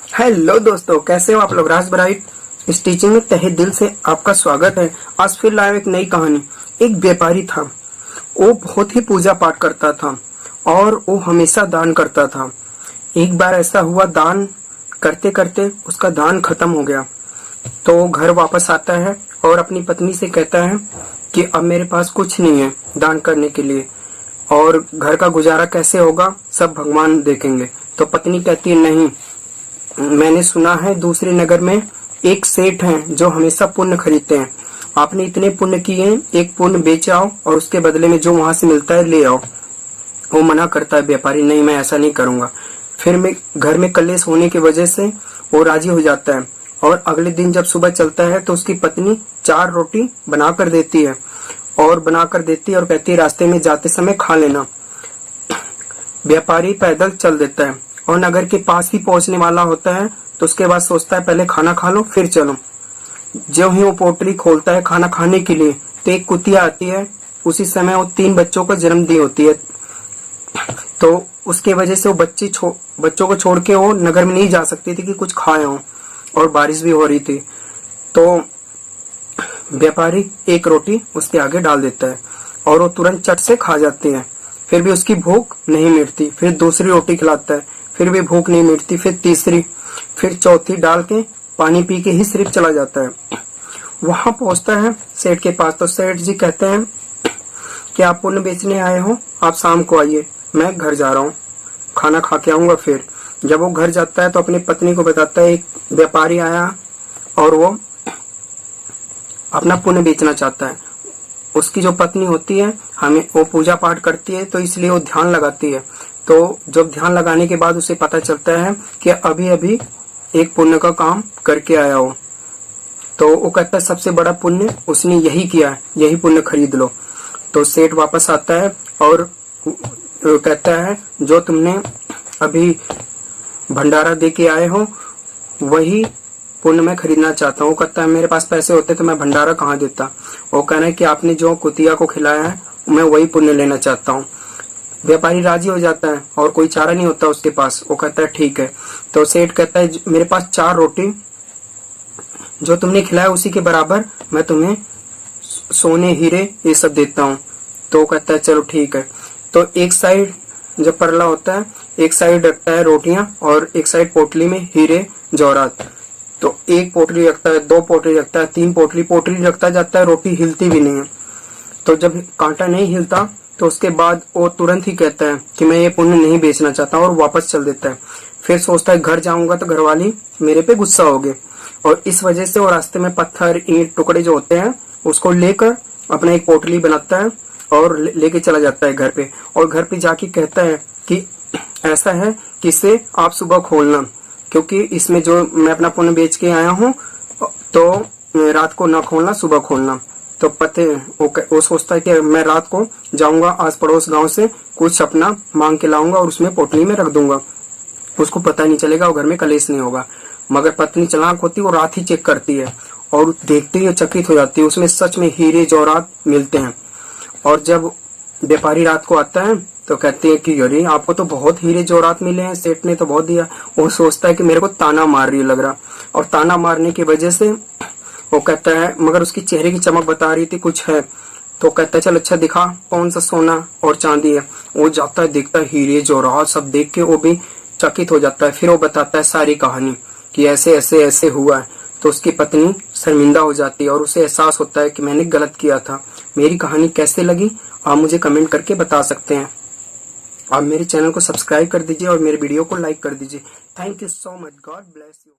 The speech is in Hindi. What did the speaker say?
हेलो दोस्तों, कैसे हो आप लोग। राज ब्राइट स्टिचिंग में तहे दिल से आपका स्वागत है। आज फिर लाए एक नई कहानी। एक व्यापारी था, वो बहुत ही पूजा पाठ करता था और वो हमेशा दान करता था। एक बार ऐसा हुआ, दान करते करते उसका दान खत्म हो गया। तो वो घर वापस आता है और अपनी पत्नी से कहता है कि अब मेरे पास कुछ नहीं है दान करने के लिए और घर का गुजारा कैसे होगा, सब भगवान देखेंगे। तो पत्नी कहती है, नहीं, मैंने सुना है दूसरे नगर में एक सेठ हैं जो हमेशा पुण्य खरीदते हैं। आपने इतने पुण्य किए हैं, एक पुण्य बेच आओ और उसके बदले में जो वहां से मिलता है ले आओ। वो मना करता है व्यापारी, नहीं मैं ऐसा नहीं करूंगा। फिर मैं घर में कलेश होने की वजह से वो राजी हो जाता है और अगले दिन जब सुबह चलता है तो उसकी पत्नी 4 रोटी बनाकर देती है और कहती है रास्ते में जाते समय खा लेना। व्यापारी पैदल चल देता है और नगर के पास ही पहुंचने वाला होता है। तो उसके बाद सोचता है पहले खाना खा लो फिर चलो। जो ही वो पोटली खोलता है खाना खाने के लिए तो एक कुतिया आती है। उसी समय वो 3 बच्चों को जन्म दी होती है। तो उसके वजह से वो बच्चों को छोड़ के वो नगर में नहीं जा सकती थी कि कुछ खाए हो, और बारिश भी हो रही थी। तो व्यापारी एक रोटी उसके आगे डाल देता है और वो तुरंत चट से खा जाती है। फिर भी उसकी भूख नहीं मिटती। फिर दूसरी रोटी खिलाता है, फिर भी भूख नहीं मिटती। फिर तीसरी, फिर चौथी डाल के पानी पी के ही सिर्फ चला जाता है। वहां पहुंचता है सेठ के पास। तो सेठ जी कहते हैं कि आप पुण्य बेचने आए हो, आप शाम को आइए, मैं घर जा रहा हूँ, खाना खा के आऊंगा। फिर जब वो घर जाता है तो अपनी पत्नी को बताता है एक व्यापारी आया और वो अपना पुण्य बेचना चाहता है। उसकी जो पत्नी होती है, हमें वो पूजा पाठ करती है तो इसलिए वो ध्यान लगाती है। तो जब ध्यान लगाने के बाद उसे पता चलता है कि अभी अभी एक पुण्य का काम करके आया हो, तो वो कहता है सबसे बड़ा पुण्य उसने यही किया है, यही पुण्य खरीद लो। तो सेठ वापस आता है और कहता है जो तुमने अभी भंडारा दे के आए हो वही पुण्य मैं खरीदना चाहता हूँ। वो कहता है मेरे पास पैसे होते तो मैं भंडारा कहाँ देता। वो कहना है कि आपने जो कुतिया को खिलाया है मैं वही पुण्य लेना चाहता हूँ। व्यापारी राजी हो जाता है और कोई चारा नहीं होता उसके पास। वो कहता है ठीक है। तो सेठ कहता है मेरे पास 4 रोटी जो तुमने खिलाया उसी के बराबर मैं तुम्हें सोने हीरे ये सब देता हूँ। तो वो कहता है चलो ठीक है। तो एक साइड जब परला होता है, एक साइड रखता है रोटियां और एक साइड पोटली में हीरे जौहरात। तो एक पोटली रखता है, 2 पोटली रखता है, 3 पोटली रखता जाता है, रोटी हिलती भी नहीं है। तो जब कांटा नहीं हिलता तो उसके बाद वो तुरंत ही कहता है कि मैं ये पुण्य नहीं बेचना चाहता और वापस चल देता है। फिर सोचता है घर जाऊंगा तो घरवाली मेरे पे गुस्सा होगे, और इस वजह से वो रास्ते में पत्थर ईंट टुकड़े जो होते हैं उसको लेकर अपना एक पोटली बनाता है और लेके चला जाता है घर पे। और घर पे जाके कहता है कि ऐसा है कि इसे आप सुबह खोलना, क्योंकि इसमें जो मैं अपना पुण्य बेच के आया हूँ तो रात को ना खोलना, सुबह खोलना। तो वो सोचता है कि मैं रात को जाऊंगा आस पड़ोस गांव से कुछ अपना मांग के लाऊंगा और उसमें पोटली में रख दूंगा, उसको पता नहीं चलेगा और घर में कलेश नहीं होगा। मगर पत्नी चालाक होती है, वो रात ही चेक करती है और देखते ही चकित हो जाती है। उसमें सच में हीरे जौहरात मिलते हैं। और जब व्यापारी रात को आता है तो कहते हैं कि अरे आपको तो बहुत हीरे जौहरात मिले हैं, सेठ ने तो बहुत दिया। वो सोचता है कि मेरे को ताना मार रही है लग रहा, और ताना मारने की वजह से वो कहता है, मगर उसकी चेहरे की चमक बता रही थी कुछ है। तो कहता है चल अच्छा दिखा कौन सा सोना और चांदी है। वो जाता है, देखता है हीरे जौहरात सब, देख के वो भी चकित हो जाता है। फिर वो बताता है सारी कहानी कि ऐसे ऐसे ऐसे हुआ है। तो उसकी पत्नी शर्मिंदा हो जाती है और उसे एहसास होता है कि मैंने गलत किया था। मेरी कहानी कैसे लगी आप मुझे कमेंट करके बता सकते हैं। आप मेरे चैनल को सब्सक्राइब कर दीजिए और मेरे वीडियो को लाइक कर दीजिए। Thank you so much. God bless you.